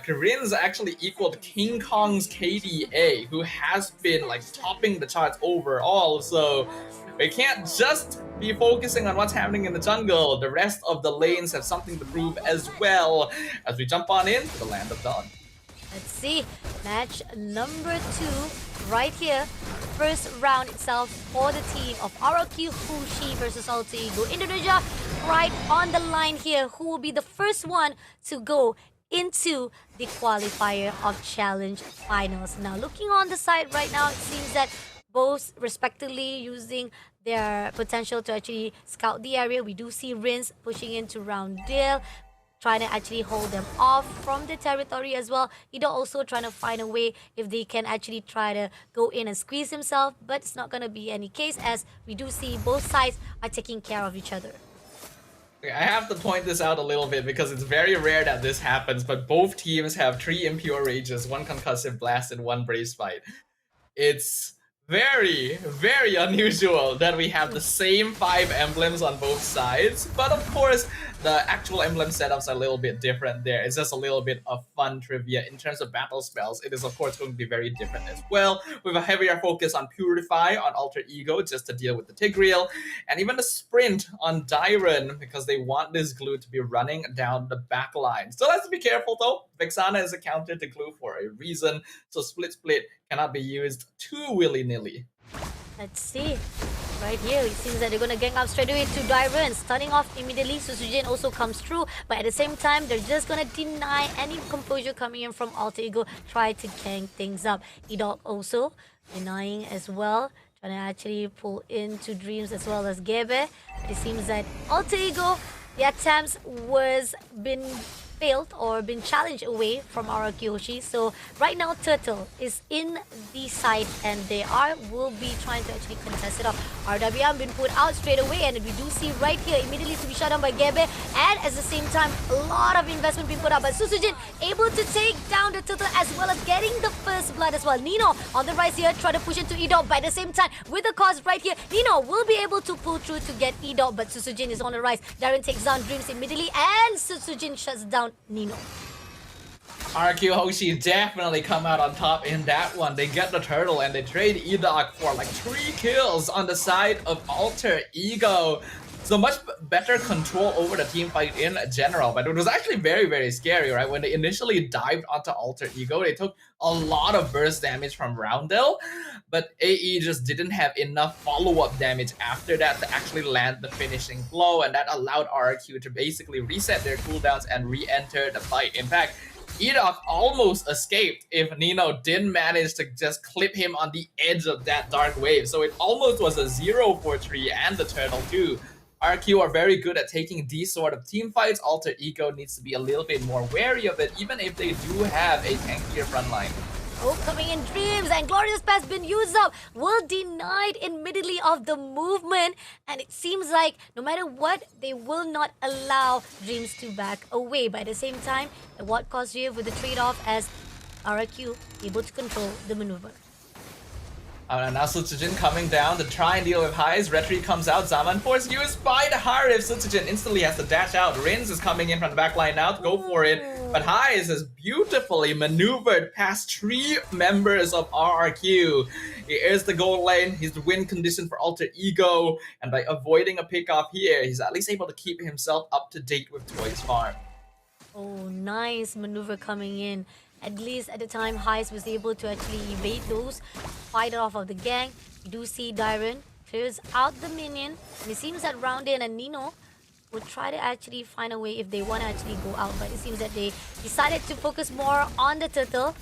Koreans actually equaled King Kong's KDA, who has been like topping the charts overall. So we can't just be focusing on what's happening in the jungle. The rest of the lanes have something to prove as well. As we jump on in to the Land of Dawn. Let's see. Match number 2 right here. First round itself for the team of RRQ HOSHI versus Alter Ego Indonesia. Right on the line here. Who will be the first one to go into the qualifier of Challenge Finals? Now, looking on the side right now, it seems that both respectively using their potential to actually scout the area. We do see Rins pushing into Roundale, trying to actually hold them off from the territory as well. Ido also trying to find a way if they can actually try to go in and squeeze himself, but it's not going to be any case as we do see both sides are taking care of each other. I have to point this out a little bit because it's very rare that this happens, but both teams have 3 Impure Rages, 1 Concussive Blast, and 1 Brave Spite. It's very, very unusual that we have the same 5 emblems on both sides, but of course the actual emblem setups are a little bit different there. It's just a little bit of fun trivia. In terms of battle spells, it is of course going to be very different as well, with a heavier focus on Purify on Alter Ego just to deal with the Tigreal, and even a Sprint on Dyron because they want this glue to be running down the back line. Still has to be careful though. Vexana is a counter to glue for a reason, so Split cannot be used too willy-nilly. Let's see. Right here, it seems that they're going to gang up straight away to Dyron. Starting off immediately, Susujin also comes through. But at the same time, they're just going to deny any composure coming in from Alter Ego. Try to gang things up. Edok also denying as well. Trying to actually pull into Dreams as well as Gebe. But it seems that Alter Ego, the attempts was been failed or been challenged away from RRQ HOSHI. So right now Turtle is in the side and they will be trying to actually contest it off. RWM been put out straight away and we do see right here immediately to be shut down by Gebe, and at the same time a lot of investment being put out by Susujin, able to take down the Turtle as well as getting the first blood as well. Nino on the rise here, try to push into Edok, but at the same time with the cause right here, Nino will be able to pull through to get Edok, but Susujin is on the rise. Darren takes down Dreams immediately and Susujin shuts down Nino. RRQ HOSHI definitely come out on top in that one. They get the turtle and they trade Edok for like 3 kills on the side of Alter Ego. So much better control over the team fight in general, but it was actually very, very scary, right? When they initially dived onto Alter Ego, they took a lot of burst damage from Roundel, but AE just didn't have enough follow-up damage after that to actually land the finishing blow, and that allowed RRQ to basically reset their cooldowns and re-enter the fight. In fact, Edok almost escaped if Nino didn't manage to just clip him on the edge of that dark wave. So it almost was a 0-4-3 and the turtle too. RQ are very good at taking these sort of team fights. Alter Ego needs to be a little bit more wary of it, even if they do have a tankier front line. Oh, coming in Dreams, and Glorious Pass been used up. Will denied immediately of the movement, and it seems like no matter what, they will not allow Dreams to back away. But at the same time, at what cost here with the trade-off as RRQ able to control the maneuver. Now Sutsujin coming down to try and deal with highs. Retri comes out. Zaman Force used by the Harif. Sutsujin instantly has to dash out. Rins is coming in from the back line now to go for it. But Highs is beautifully maneuvered past 3 members of RRQ. He is the goal lane. He's the win condition for Alter Ego. And by avoiding a pickoff here, he's at least able to keep himself up to date with Toys Farm. Oh, nice maneuver coming in. At least at the time, Highs was able to actually evade those, fight it off of the gang. You do see Dyron clears out the minion, and it seems that Roundin and Nino will try to actually find a way if they want to actually go out, but it seems that they decided to focus more on the turtle.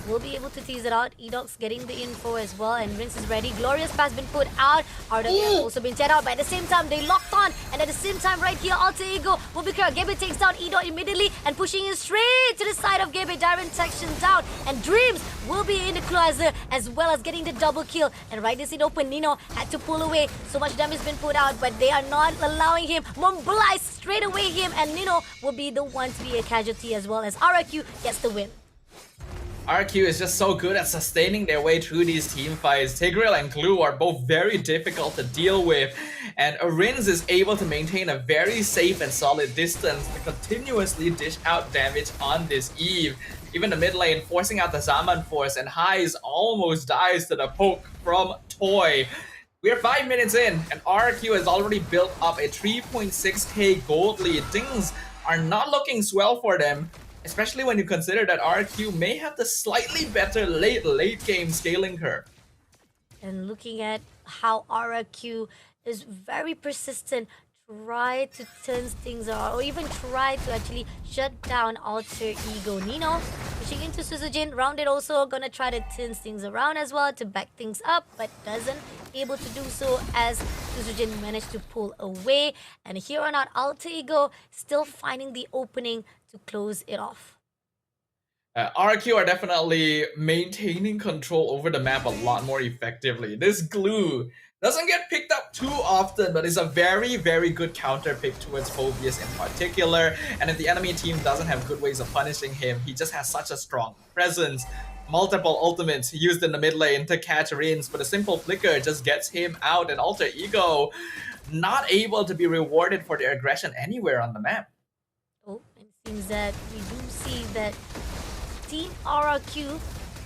We'll be able to tease it out. Edok's getting the info as well, and Rinse is ready. Glorious Pass been put out. RWM has also been checked out, but at the same time, they locked on. And at the same time, right here, Alter Ego will be clear. Gebe takes down Edok immediately and pushing in straight to the side of Gebe. Dyron section down, and Dreams will be in the closer as well as getting the double kill. And right as it opened, Nino had to pull away. So much damage been put out, but they are not allowing him. Mobilize straight away him, and Nino will be the one to be a casualty as well as RRQ gets the win. RRQ is just so good at sustaining their way through these team fights. Tigreal and Glue are both very difficult to deal with, and Arins is able to maintain a very safe and solid distance to continuously dish out damage on this Eve. Even the mid lane forcing out the Zaman Force, and Highs almost dies to the poke from Toy. We're 5 minutes in, and RRQ has already built up a 3.6k gold lead. Things are not looking swell for them, especially when you consider that RRQ may have the slightly better late game scaling curve. And looking at how RRQ is very persistent, try to turn things around, or even try to actually shut down Alter Ego. Nino pushing into Suzujin, Rounded also gonna try to turn things around as well to back things up, but doesn't able to do so as Suzujin managed to pull away. And here on out, Alter Ego still finding the opening to close it off. RRQ are definitely maintaining control over the map a lot more effectively. This Glue doesn't get picked up too often, but is a very, very good counter pick towards Phobius in particular. And if the enemy team doesn't have good ways of punishing him, he just has such a strong presence. Multiple ultimates used in the mid lane to catch Rins, but a simple flicker just gets him out, and Alter Ego not able to be rewarded for their aggression anywhere on the map. Oh, it seems that we do see that Team RRQ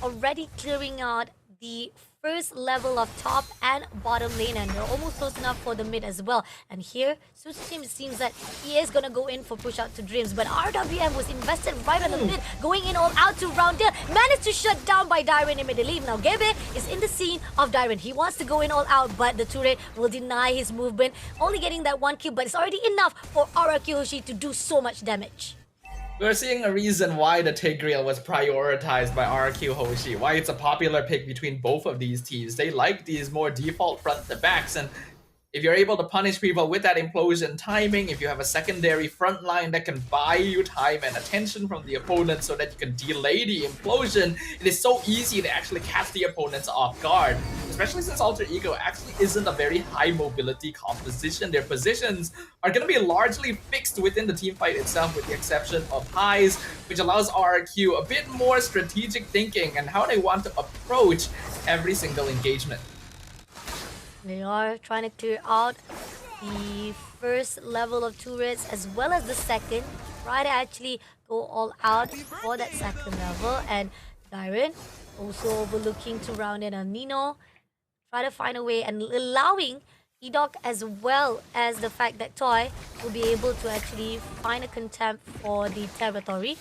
already clearing out the first level of top and bottom lane, and they're almost close enough for the mid as well. And here, Suzuki seems that he is gonna go in for push out to Dreams, but RWM was invested right on the mid, going in all out to Roundel, managed to shut down by Dyron immediately. Now Gebe is in the scene of Dyron. He wants to go in all out, but the turret will deny his movement, only getting that one kill, but it's already enough for RRQ HOSHI to do so much damage. We're seeing a reason why the Tigreal was prioritized by RRQ HOSHI, why it's a popular pick between both of these teams. They like these more default front to backs, and if you're able to punish people with that implosion timing, if you have a secondary front line that can buy you time and attention from the opponent so that you can delay the implosion, it is so easy to actually catch the opponents off guard. Especially since Alter Ego actually isn't a very high mobility composition. Their positions are going to be largely fixed within the teamfight itself, with the exception of Highs, which allows RRQ a bit more strategic thinking and how they want to approach every single engagement. They are trying to clear out the first level of turrets as well as the second. Try to actually go all out for that second level. And Dyron also overlooking to round in on Nino. Try to find a way and allowing Edok as well as the fact that Toy will be able to actually find a contempt for the territory.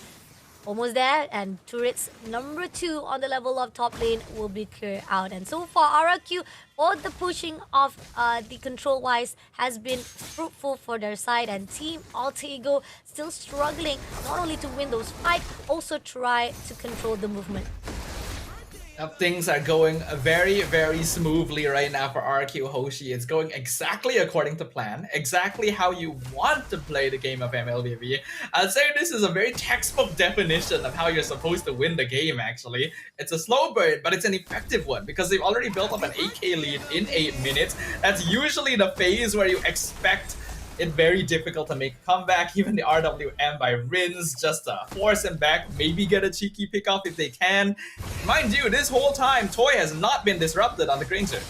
Almost there, and turrets number 2 on the level of top lane will be cleared out. And so far, RRQ for the pushing of the control-wise has been fruitful for their side, and Team Alter Ego still struggling not only to win those fights, also try to control the movement. Things are going very, very smoothly right now for RRQ HOSHI. It's going exactly according to plan, exactly how you want to play the game of MLBB. I'd say this is a very textbook definition of how you're supposed to win the game, actually. It's a slow burn, but it's an effective one because they've already built up an 8k lead in 8 minutes. That's usually the phase where you expect it very difficult to make a comeback. Even the RWM by Rins just to force him back, maybe get a cheeky pick off if they can. Mind you, this whole time, Toy has not been disrupted on the Granger.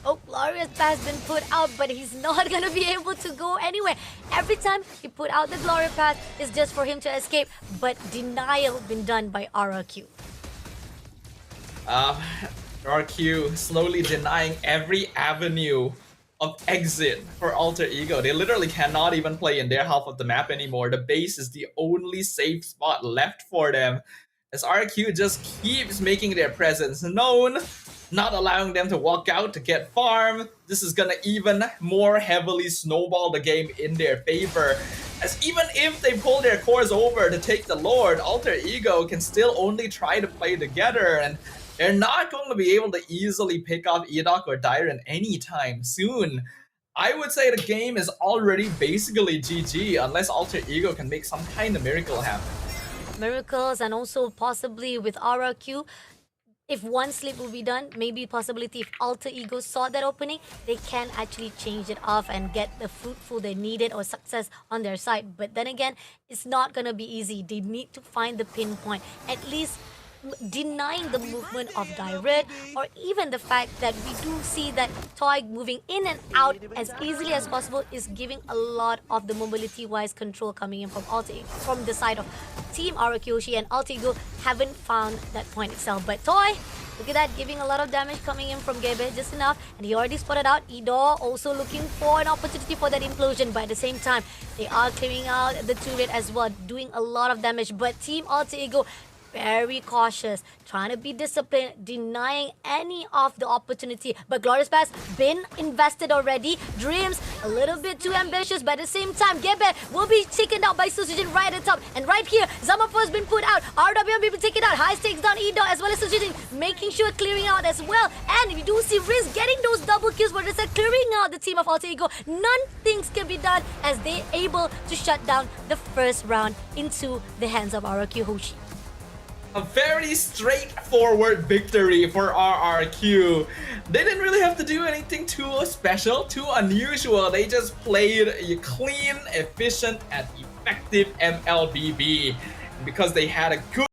Oh, Glorious Path has been put out, but he's not gonna be able to go anywhere. Every time he put out the Glorious Path, it's just for him to escape, but denial been done by RRQ. RRQ slowly denying every avenue of exit for Alter Ego. They literally cannot even play in their half of the map anymore. The base is the only safe spot left for them, as RRQ just keeps making their presence known, not allowing them to walk out to get farm. This is gonna even more heavily snowball the game in their favor, as even if they pull their cores over to take the Lord, Alter Ego can still only try to play together, and they're not going to be able to easily pick off Edok or Dyron anytime soon. I would say the game is already basically GG unless Alter Ego can make some kind of miracle happen. Miracles, and also possibly with RRQ, if one slip will be done, maybe possibility if Alter Ego saw that opening, they can actually change it off and get the fruitful they needed or success on their side. But then again, it's not going to be easy. They need to find the pinpoint. At least denying the movement of Direct, or even the fact that we do see that Toy moving in and out as easily as possible is giving a lot of the mobility-wise control coming in from the side of Team RRQ HOSHI, and Altigo haven't found that point itself. But Toy, look at that, giving a lot of damage coming in from Gebe, just enough. And he already spotted out Edo, also looking for an opportunity for that implosion. But at the same time, they are clearing out the turret as well, doing a lot of damage. But Team Altigo, very cautious, trying to be disciplined, denying any of the opportunity. But Glorious Pass been invested already. Dreams a little bit too ambitious, but at the same time, Gebe will be taken out by Susujin right at the top. And right here, Zamapo has been put out. RWM will be taken out. High stakes down Edo as well as Susujin, making sure clearing out as well. And you do see Riz getting those double kills, but it's clearing out the team of Altigo. None things can be done as they able to shut down the first round into the hands of RRQ HOSHI. A very straightforward victory for RRQ. They didn't really have to do anything too special, too unusual. They just played a clean, efficient, and effective MLBB. Because they had a good